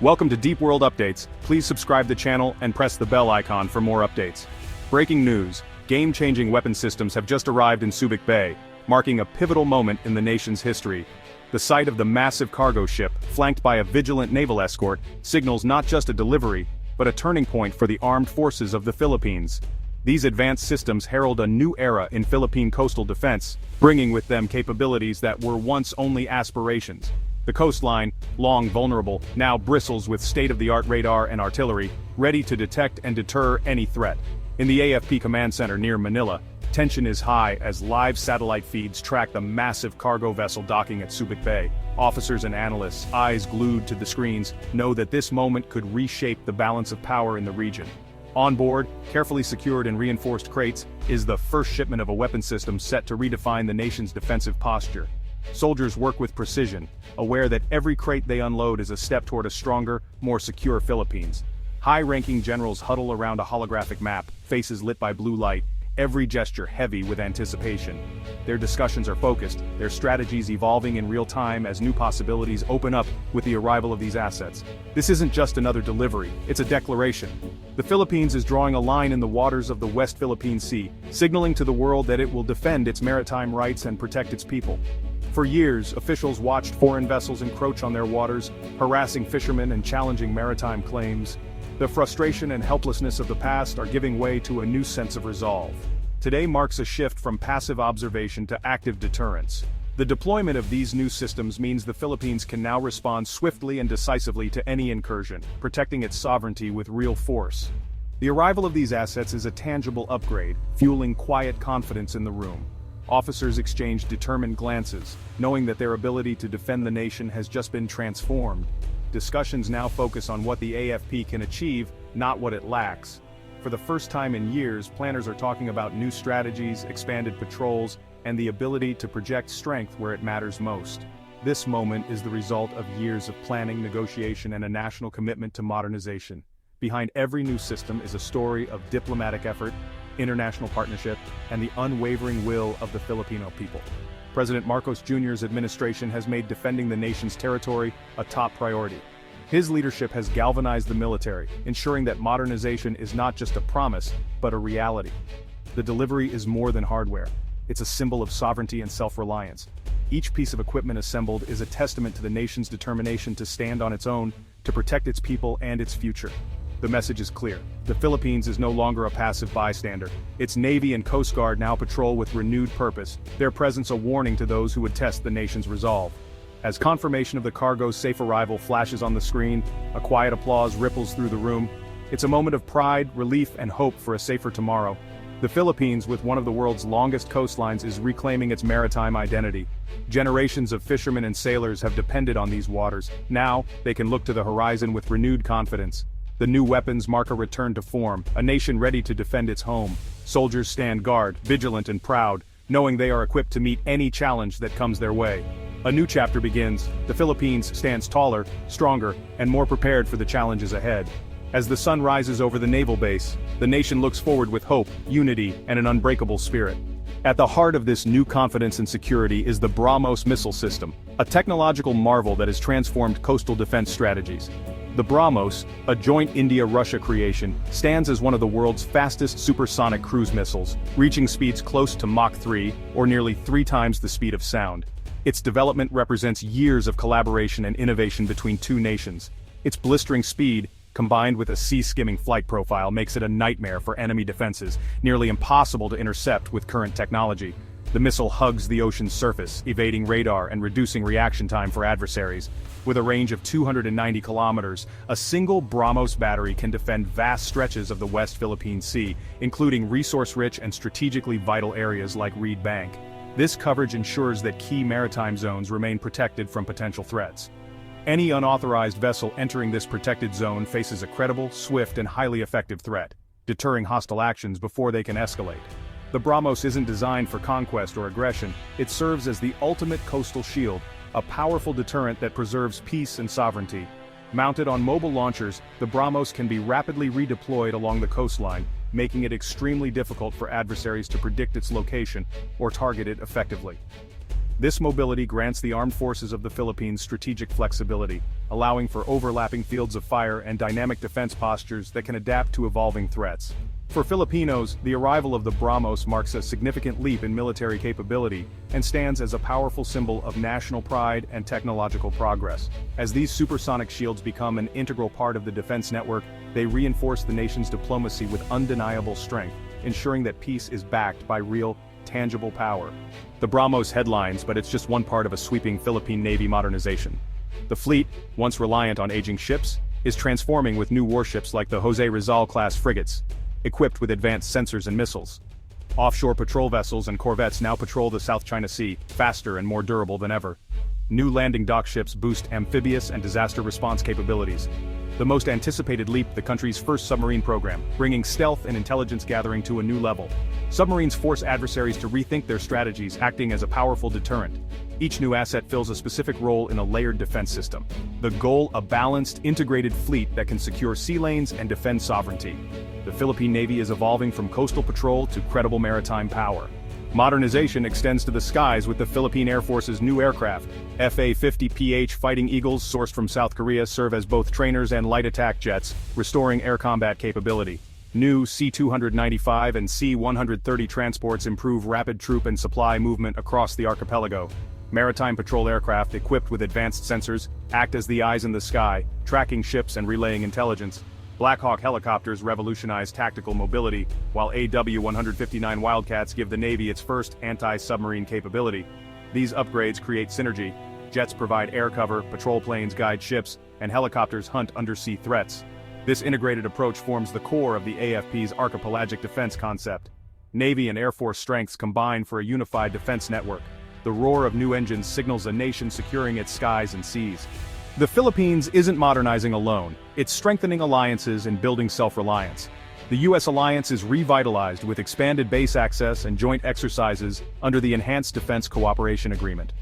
Welcome to Deep World Updates. Please subscribe the channel and press the bell icon for more updates. Breaking news: game-changing weapon systems have just arrived in Subic Bay, marking a pivotal moment in the nation's history. The sight of the massive cargo ship, flanked by a vigilant naval escort, signals not just a delivery, but a turning point for the armed forces of the Philippines. These advanced systems herald a new era in Philippine coastal defense, bringing with them capabilities that were once only aspirations. The coastline, long vulnerable, now bristles with state-of-the-art radar and artillery, ready to detect and deter any threat. In the AFP Command Center near Manila, tension is high as live satellite feeds track the massive cargo vessel docking at Subic Bay. Officers and analysts, eyes glued to the screens, know that this moment could reshape the balance of power in the region. On board, carefully secured in reinforced crates, is the first shipment of a weapon system set to redefine the nation's defensive posture. Soldiers work with precision, aware that every crate they unload is a step toward a stronger, more secure Philippines. High-ranking generals huddle around a holographic map, faces lit by blue light, every gesture heavy with anticipation. Their discussions are focused, their strategies evolving in real time as new possibilities open up with the arrival of these assets. This isn't just another delivery, it's a declaration. The Philippines is drawing a line in the waters of the West Philippine Sea, signaling to the world that it will defend its maritime rights and protect its people. For years, officials watched foreign vessels encroach on their waters, harassing fishermen and challenging maritime claims. The frustration and helplessness of the past are giving way to a new sense of resolve. Today marks a shift from passive observation to active deterrence. The deployment of these new systems means the Philippines can now respond swiftly and decisively to any incursion, protecting its sovereignty with real force. The arrival of these assets is a tangible upgrade, fueling quiet confidence in the room. Officers exchange determined glances, knowing that their ability to defend the nation has just been transformed. Discussions now focus on what the AFP can achieve, not what it lacks. For the first time in years, planners are talking about new strategies, expanded patrols, and the ability to project strength where it matters most. This moment is the result of years of planning, negotiation, and a national commitment to modernization. Behind every new system is a story of diplomatic effort, international partnership, and the unwavering will of the Filipino people. President Marcos Jr.'s administration has made defending the nation's territory a top priority. His leadership has galvanized the military, ensuring that modernization is not just a promise, but a reality. The delivery is more than hardware. It's a symbol of sovereignty and self-reliance. Each piece of equipment assembled is a testament to the nation's determination to stand on its own, to protect its people and its future. The message is clear. The Philippines is no longer a passive bystander. Its Navy and Coast Guard now patrol with renewed purpose, their presence a warning to those who would test the nation's resolve. As confirmation of the cargo's safe arrival flashes on the screen, a quiet applause ripples through the room. It's a moment of pride, relief, and hope for a safer tomorrow. The Philippines, with one of the world's longest coastlines, is reclaiming its maritime identity. Generations of fishermen and sailors have depended on these waters. Now, they can look to the horizon with renewed confidence. The new weapons mark a return to form, a nation ready to defend its home. Soldiers stand guard, vigilant and proud, knowing they are equipped to meet any challenge that comes their way. A new chapter begins. The Philippines stands taller, stronger, and more prepared for the challenges ahead. As the sun rises over the naval base, the nation looks forward with hope, unity, and an unbreakable spirit. At the heart of this new confidence and security is the BrahMos missile system, a technological marvel that has transformed coastal defense strategies. The BrahMos, a joint India-Russia creation, stands as one of the world's fastest supersonic cruise missiles, reaching speeds close to Mach 3, or nearly 3 times the speed of sound. Its development represents years of collaboration and innovation between two nations. Its blistering speed, combined with a sea-skimming flight profile, makes it a nightmare for enemy defenses, nearly impossible to intercept with current technology. The missile hugs the ocean's surface, evading radar and reducing reaction time for adversaries. With a range of 290 kilometers, a single BrahMos battery can defend vast stretches of the West Philippine Sea, including resource-rich and strategically vital areas like Reed Bank. This coverage ensures that key maritime zones remain protected from potential threats. Any unauthorized vessel entering this protected zone faces a credible, swift, and highly effective threat, deterring hostile actions before they can escalate. The BrahMos isn't designed for conquest or aggression, it serves as the ultimate coastal shield, a powerful deterrent that preserves peace and sovereignty. Mounted on mobile launchers, the BrahMos can be rapidly redeployed along the coastline, making it extremely difficult for adversaries to predict its location or target it effectively. This mobility grants the armed forces of the Philippines strategic flexibility, allowing for overlapping fields of fire and dynamic defense postures that can adapt to evolving threats. For Filipinos, the arrival of the BrahMos marks a significant leap in military capability and stands as a powerful symbol of national pride and technological progress. As these supersonic shields become an integral part of the defense network, they reinforce the nation's diplomacy with undeniable strength, ensuring that peace is backed by real, tangible power. The BrahMos headlines, but it's just one part of a sweeping Philippine Navy modernization. The fleet, once reliant on aging ships, is transforming with new warships like the Jose Rizal-class frigates, equipped with advanced sensors and missiles. Offshore patrol vessels and corvettes now patrol the South China Sea, faster and more durable than ever. New landing dock ships boost amphibious and disaster response capabilities. The most anticipated leap, the country's first submarine program, bringing stealth and intelligence gathering to a new level. Submarines force adversaries to rethink their strategies, acting as a powerful deterrent. Each new asset fills a specific role in a layered defense system. The goal, a balanced, integrated fleet that can secure sea lanes and defend sovereignty. The Philippine Navy is evolving from coastal patrol to credible maritime power. Modernization extends to the skies with the Philippine Air Force's new aircraft. FA-50PH Fighting Eagles, sourced from South Korea, serve as both trainers and light attack jets, restoring air combat capability. New C-295 and C-130 transports improve rapid troop and supply movement across the archipelago. Maritime patrol aircraft equipped with advanced sensors act as the eyes in the sky, tracking ships and relaying intelligence. Black Hawk helicopters revolutionize tactical mobility, while AW-159 Wildcats give the Navy its first anti-submarine capability. These upgrades create synergy. Jets provide air cover, patrol planes guide ships, and helicopters hunt undersea threats. This integrated approach forms the core of the AFP's archipelagic defense concept. Navy and Air Force strengths combine for a unified defense network. The roar of new engines signals a nation securing its skies and seas. The Philippines isn't modernizing alone, it's strengthening alliances and building self-reliance. The U.S. alliance is revitalized with expanded base access and joint exercises under the Enhanced Defense Cooperation Agreement.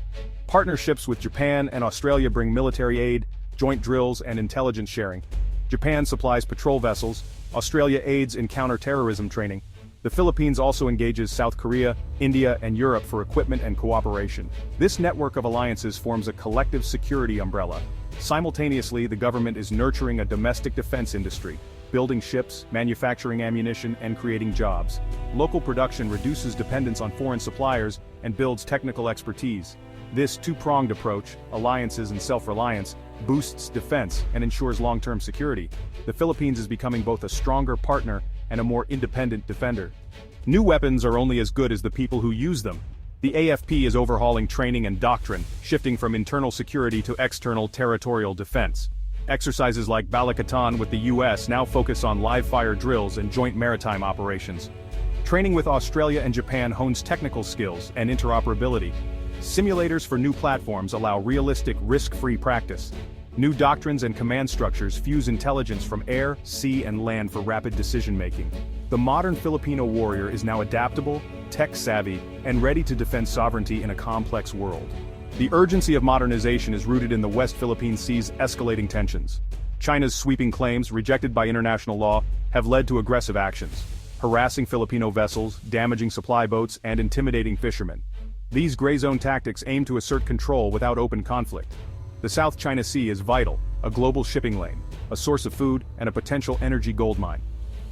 Partnerships with Japan and Australia bring military aid, joint drills, and intelligence sharing. Japan supplies patrol vessels, Australia aids in counter-terrorism training. The Philippines also engages South Korea, India, and Europe for equipment and cooperation. This network of alliances forms a collective security umbrella. Simultaneously, the government is nurturing a domestic defense industry, building ships, manufacturing ammunition, and creating jobs. Local production reduces dependence on foreign suppliers and builds technical expertise. This two-pronged approach, alliances and self-reliance, boosts defense and ensures long-term security. The Philippines is becoming both a stronger partner and a more independent defender. New weapons are only as good as the people who use them. The AFP is overhauling training and doctrine, shifting from internal security to external territorial defense. Exercises like Balikatan with the US now focus on live-fire drills and joint maritime operations. Training with Australia and Japan hones technical skills and interoperability. Simulators for new platforms allow realistic, risk-free practice. New doctrines and command structures fuse intelligence from air, sea, and land for rapid decision-making. The modern Filipino warrior is now adaptable, tech-savvy, and ready to defend sovereignty in a complex world. The urgency of modernization is rooted in the West Philippine Sea's escalating tensions. China's sweeping claims, rejected by international law, have led to aggressive actions, harassing Filipino vessels, damaging supply boats, and intimidating fishermen. These gray zone tactics aim to assert control without open conflict. The South China Sea is vital, a global shipping lane, a source of food, and a potential energy goldmine.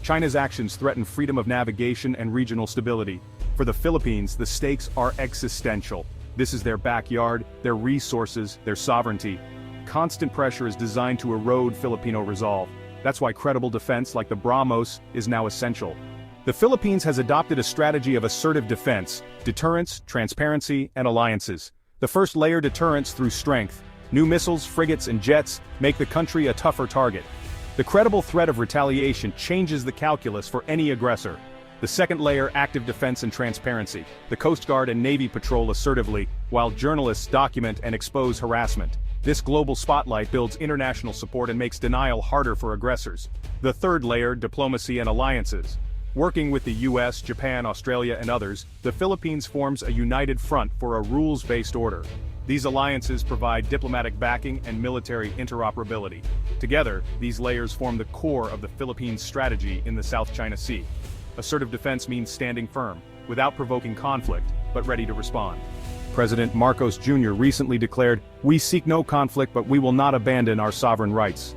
China's actions threaten freedom of navigation and regional stability. For the Philippines, the stakes are existential. This is their backyard, their resources, their sovereignty. Constant pressure is designed to erode Filipino resolve. That's why credible defense like the BrahMos is now essential. The Philippines has adopted a strategy of assertive defense, deterrence, transparency, and alliances. The first layer, deterrence through strength. New missiles, frigates, and jets make the country a tougher target. The credible threat of retaliation changes the calculus for any aggressor. The second layer, active defense and transparency. The Coast Guard and Navy patrol assertively, while journalists document and expose harassment. This global spotlight builds international support and makes denial harder for aggressors. The third layer, diplomacy and alliances. Working with the US, Japan, Australia, and others, the Philippines forms a united front for a rules-based order. These alliances provide diplomatic backing and military interoperability. Together, these layers form the core of the Philippines' strategy in the South China Sea. Assertive defense means standing firm, without provoking conflict, but ready to respond. President Marcos Jr. recently declared, "We seek no conflict, but we will not abandon our sovereign rights."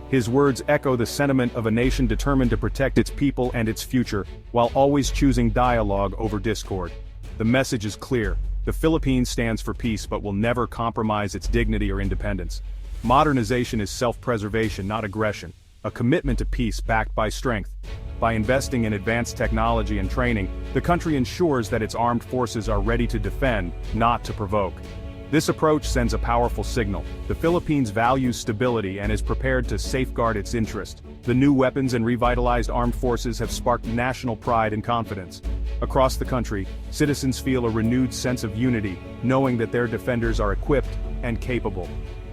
His words echo the sentiment of a nation determined to protect its people and its future, while always choosing dialogue over discord. The message is clear: the Philippines stands for peace but will never compromise its dignity or independence. Modernization is self-preservation, not aggression, a commitment to peace backed by strength. By investing in advanced technology and training, the country ensures that its armed forces are ready to defend, not to provoke. This approach sends a powerful signal: the Philippines values stability and is prepared to safeguard its interest. The new weapons and revitalized armed forces have sparked national pride and confidence. Across the country, citizens feel a renewed sense of unity, knowing that their defenders are equipped and capable.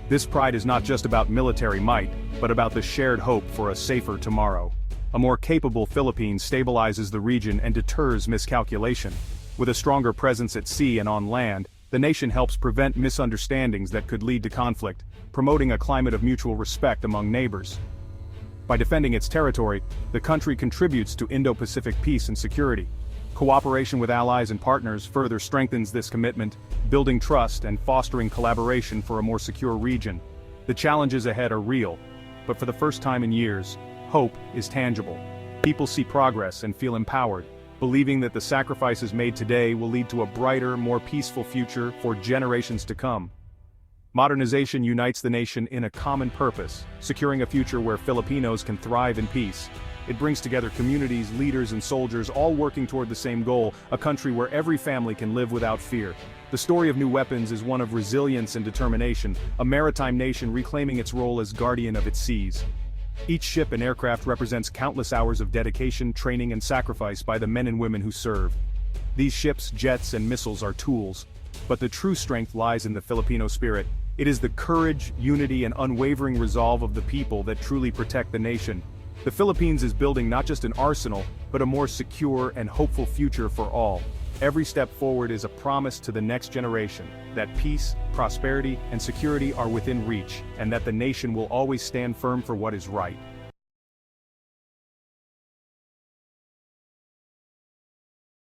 This pride is not just about military might, but about the shared hope for a safer tomorrow. A more capable Philippines stabilizes the region and deters miscalculation. With a stronger presence at sea and on land, the nation helps prevent misunderstandings that could lead to conflict, promoting a climate of mutual respect among neighbors. By defending its territory, the country contributes to Indo-Pacific peace and security. Cooperation with allies and partners further strengthens this commitment, building trust and fostering collaboration for a more secure region. The challenges ahead are real, but for the first time in years, hope is tangible. People see progress and feel empowered, believing that the sacrifices made today will lead to a brighter, more peaceful future for generations to come. Modernization unites the nation in a common purpose, securing a future where Filipinos can thrive in peace. It brings together communities, leaders, and soldiers, all working toward the same goal: a country where every family can live without fear. The story of new weapons is one of resilience and determination, a maritime nation reclaiming its role as guardian of its seas. Each ship and aircraft represents countless hours of dedication, training, and sacrifice by the men and women who serve. These ships, jets, and missiles are tools, but the true strength lies in the Filipino spirit. It is the courage, unity, and unwavering resolve of the people that truly protect the nation. The Philippines is building not just an arsenal, but a more secure and hopeful future for all. Every step forward is a promise to the next generation that peace, prosperity, and security are within reach, and that the nation will always stand firm for what is right.